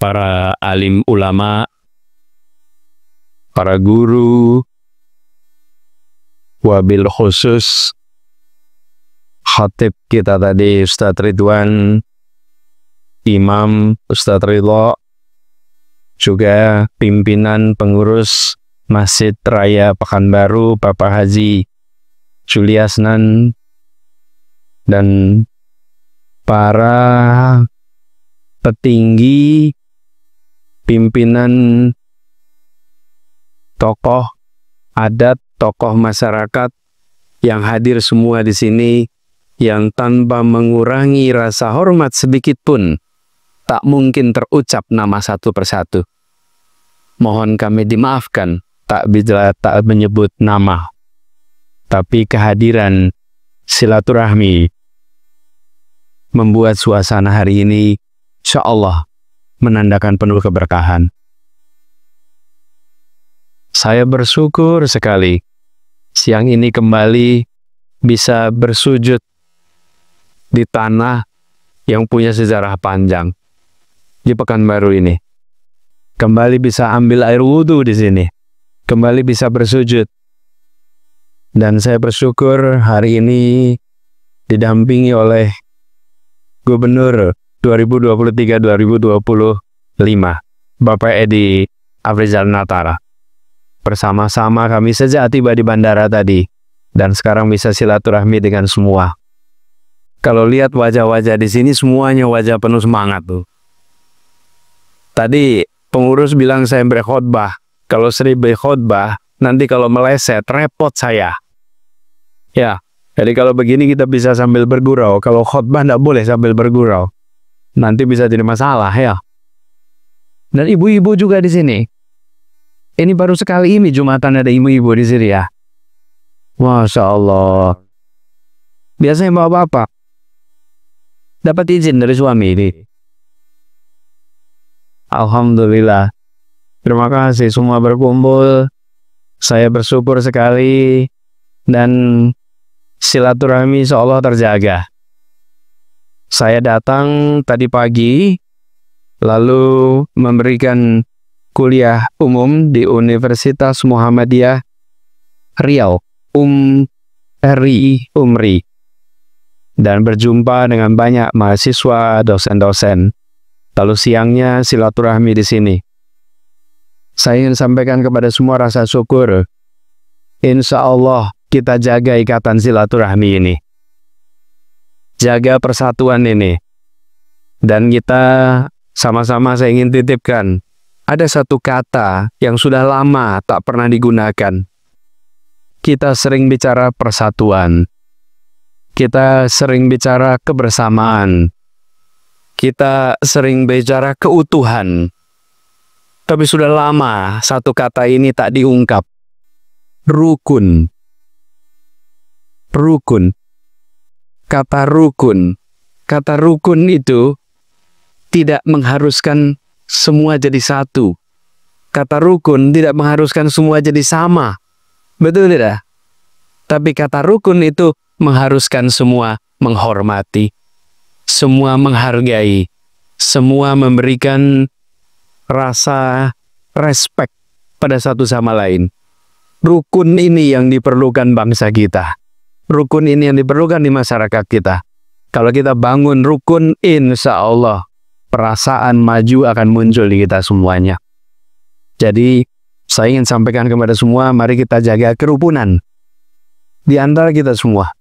para alim ulama, para guru, wabil khusus khatib kita tadi Ustadz Ridwan, Imam Ustadz Ridho, juga pimpinan pengurus Masjid Raya Pekanbaru Bapak Haji Juliasnan, dan para petinggi, pimpinan, tokoh adat, tokoh masyarakat yang hadir semua di sini, yang tanpa mengurangi rasa hormat sedikit pun tak mungkin terucap nama satu persatu. Mohon kami dimaafkan tak menyebut nama, tapi kehadiran silaturahmi membuat suasana hari ini insya Allah menandakan penuh keberkahan. Saya bersyukur sekali siang ini kembali bisa bersujud di tanah yang punya sejarah panjang di Pekanbaru ini. Kembali bisa ambil air wudhu di sini, kembali bisa bersujud. Dan saya bersyukur hari ini didampingi oleh Gubernur 2023-2025 Bapak Edi Afrizal Natara. Bersama-sama kami sejak tiba di bandara tadi, dan sekarang bisa silaturahmi dengan semua. Kalau lihat wajah-wajah di sini semuanya wajah penuh semangat tuh. Tadi pengurus bilang saya berkhotbah. Kalau sering berkhotbah, nanti kalau meleset repot saya. Ya, jadi kalau begini kita bisa sambil bergurau. Kalau khotbah tidak boleh sambil bergurau. Nanti bisa jadi masalah ya. Dan ibu-ibu juga di sini. Ini baru sekali ini Jumatan ada ibu-ibu di sini ya. Masya Allah. Biasanya bapak-bapak dapat izin dari suami ini. Alhamdulillah. Terima kasih semua berkumpul. Saya bersyukur sekali. Dan silaturahmi insya Allah terjaga. Saya datang tadi pagi, lalu memberikan kuliah umum di Universitas Muhammadiyah Riau, Umri, dan berjumpa dengan banyak mahasiswa, dosen-dosen. Lalu siangnya silaturahmi di sini. Saya ingin sampaikan kepada semua rasa syukur. Insya Allah kita jaga ikatan silaturahmi ini. Jaga persatuan ini. Dan kita sama-sama saya ingin titipkan. Ada satu kata yang sudah lama tak pernah digunakan. Kita sering bicara persatuan. Kita sering bicara kebersamaan. Kita sering bicara keutuhan. Tapi sudah lama satu kata ini tak diungkap. Rukun. Rukun. Kata rukun. Kata rukun itu tidak mengharuskan semua jadi satu. Kata rukun tidak mengharuskan semua jadi sama. Betul tidak? Tapi kata rukun itu mengharuskan semua menghormati. Semua menghargai. Semua memberikan rasa respect pada satu sama lain. Rukun ini yang diperlukan bangsa kita. Rukun ini yang diperlukan di masyarakat kita. Kalau kita bangun rukun, insya Allah perasaan maju akan muncul di kita semuanya. Jadi saya ingin sampaikan kepada semua, mari kita jaga kerukunan di antara kita semua.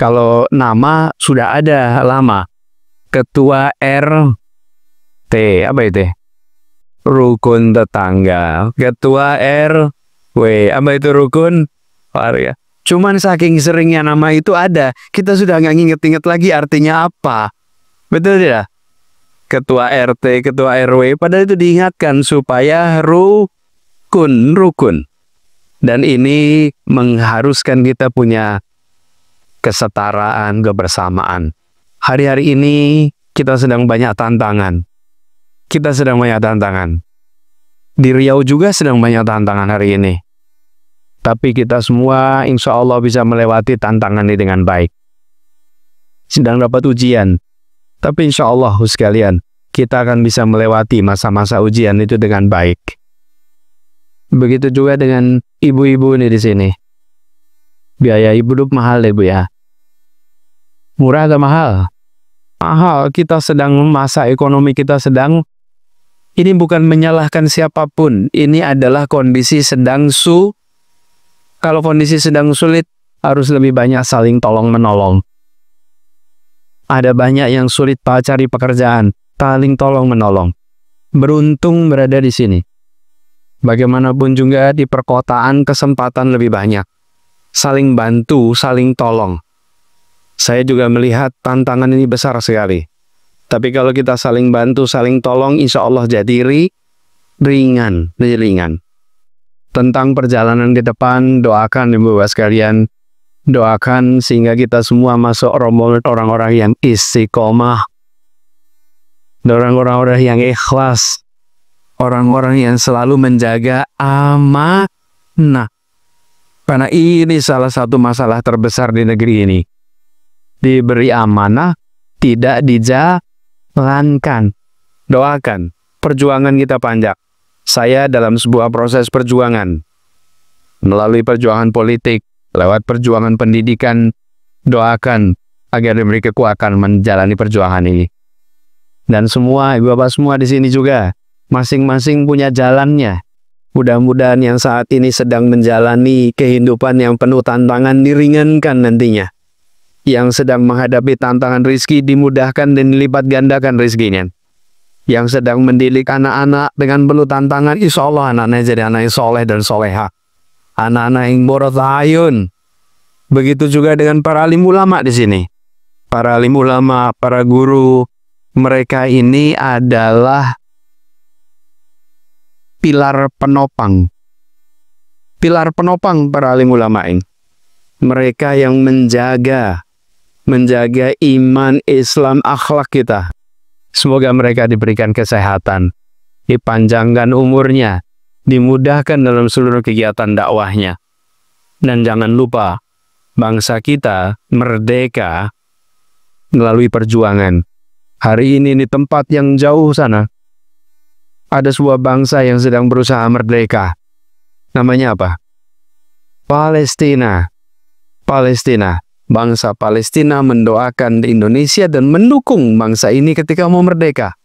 Kalau nama sudah ada lama, Ketua RT, apa itu? Rukun tetangga. Ketua RW, apa itu rukun? Ya. Cuman saking seringnya nama itu ada, kita sudah nggak nginget-inget lagi artinya apa. Betul tidak? Ketua RT, Ketua RW, padahal itu diingatkan supaya rukun. Dan ini mengharuskan kita punya kesetaraan, kebersamaan. Hari-hari ini kita sedang banyak tantangan. Kita sedang banyak tantangan. Di Riau juga sedang banyak tantangan hari ini. Tapi kita semua insya Allah bisa melewati tantangan ini dengan baik. Sedang dapat ujian. Tapi insya Allah sekalian, kita akan bisa melewati masa-masa ujian itu dengan baik. Begitu juga dengan ibu-ibu nih di sini. Biaya hidup mahal ya Bu ya. Murah atau mahal? Mahal. Kita sedang masa ekonomi kita sedang. Ini bukan menyalahkan siapapun. Ini adalah kondisi sedang Kalau kondisi sedang sulit, harus lebih banyak saling tolong-menolong. Ada banyak yang sulit cari pekerjaan, saling tolong-menolong. Beruntung berada di sini. Bagaimanapun juga di perkotaan kesempatan lebih banyak. Saling bantu, saling tolong. Saya juga melihat tantangan ini besar sekali. Tapi kalau kita saling bantu, saling tolong, insya Allah jadi ringan. Tentang perjalanan ke depan, doakan Ibu Bapak sekalian. Doakan sehingga kita semua masuk rombongan orang-orang yang istiqomah. Orang-orang yang ikhlas. Orang-orang yang selalu menjaga amanah. Karena ini salah satu masalah terbesar di negeri ini. Diberi amanah, tidak dijalankan. Doakan, perjuangan kita panjang. Saya dalam sebuah proses perjuangan. Melalui perjuangan politik, lewat perjuangan pendidikan, doakan agar diberi kekuatan menjalani perjuangan ini. Dan semua, Ibu Bapak semua di sini juga, masing-masing punya jalannya. Mudah-mudahan yang saat ini sedang menjalani kehidupan yang penuh tantangan diringankan nantinya. Yang sedang menghadapi tantangan rizki dimudahkan dan dilipat gandakan rizkinya. Yang sedang mendidik anak-anak dengan penuh tantangan, insya Allah anak-anaknya jadi anak yang soleh dan soleha. Anak-anak yang borotayun. Begitu juga dengan para alim ulama di sini. Para alim ulama, para guru, mereka ini adalah pilar penopang. Pilar penopang para alim ulama ini. Mereka yang menjaga iman, Islam, akhlak kita. Semoga mereka diberikan kesehatan, dipanjangkan umurnya, dimudahkan dalam seluruh kegiatan dakwahnya. Dan jangan lupa, bangsa kita merdeka melalui perjuangan. Hari ini di tempat yang jauh sana, ada sebuah bangsa yang sedang berusaha merdeka. Namanya apa? Palestina. Palestina. Bangsa Palestina mendoakan Indonesia dan mendukung bangsa ini ketika mau merdeka.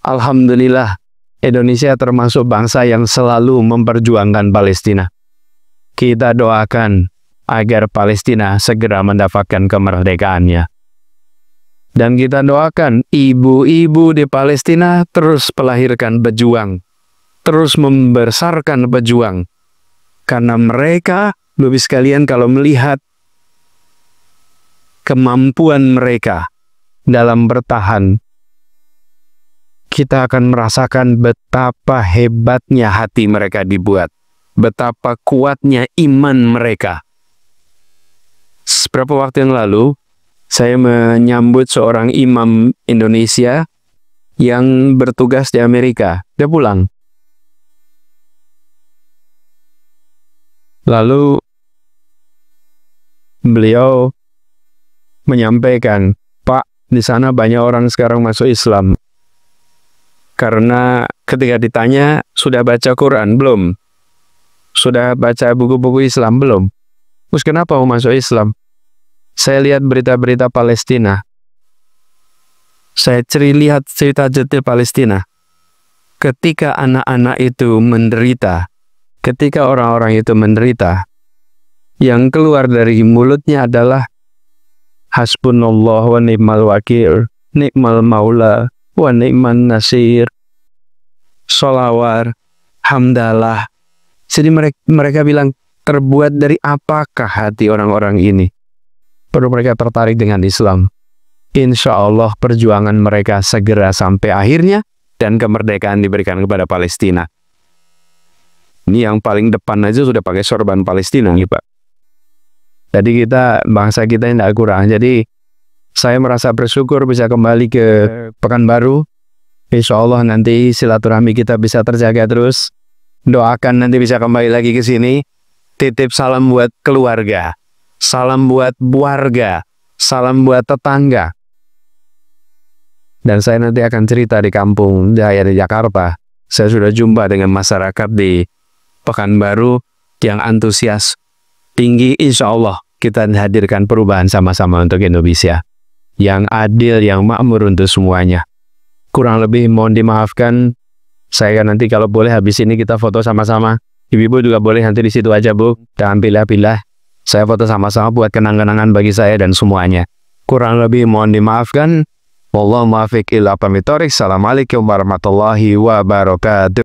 Alhamdulillah, Indonesia termasuk bangsa yang selalu memperjuangkan Palestina. Kita doakan agar Palestina segera mendapatkan kemerdekaannya. Dan kita doakan ibu-ibu di Palestina terus melahirkan pejuang, terus membesarkan pejuang. Karena mereka, Bapak sekalian, kalau melihat kemampuan mereka dalam bertahan, kita akan merasakan betapa hebatnya hati mereka dibuat, betapa kuatnya iman mereka. Beberapa waktu yang lalu, saya menyambut seorang imam Indonesia yang bertugas di Amerika. Dia pulang. Lalu beliau menyampaikan, Pak, di sana banyak orang sekarang masuk Islam. Karena ketika ditanya, sudah baca Quran belum? Sudah baca buku-buku Islam belum? Terus kenapa mau masuk Islam? Saya lihat berita-berita Palestina. Saya lihat cerita-cerita Palestina. Ketika anak-anak itu menderita, ketika orang-orang itu menderita, yang keluar dari mulutnya adalah hasbunallah wa ni'mal wakil, ni'mal maula, wa ni'man nasir, sholawat, hamdalah. Jadi mereka bilang, terbuat dari apakah hati orang-orang ini? Perlu mereka tertarik dengan Islam. Insya Allah perjuangan mereka segera sampai akhirnya, dan kemerdekaan diberikan kepada Palestina. Ini yang paling depan aja sudah pakai sorban Palestina nih Pak. Jadi kita, bangsa kita tidak kurang. Jadi saya merasa bersyukur bisa kembali ke Pekanbaru. Insya Allah nanti silaturahmi kita bisa terjaga terus. Doakan nanti bisa kembali lagi ke sini. Titip salam buat keluarga. Salam buat warga. Salam buat tetangga. Dan saya nanti akan cerita di kampung saya di Jakarta. Saya sudah jumpa dengan masyarakat di Pekanbaru yang antusias tinggi. Insya Allah kita hadirkan perubahan sama-sama untuk Indonesia yang adil, yang makmur untuk semuanya. Kurang lebih mohon dimaafkan. Saya nanti kalau boleh habis ini kita foto sama-sama. Ibu-ibu juga boleh nanti di situ aja, Bu. Jangan pilih-pilih. Saya foto sama-sama buat kenang-kenangan bagi saya dan semuanya. Kurang lebih mohon dimaafkan. Wallahu muwaffiq ila aqwamit thoriq. Assalamualaikum warahmatullahi wabarakatuh.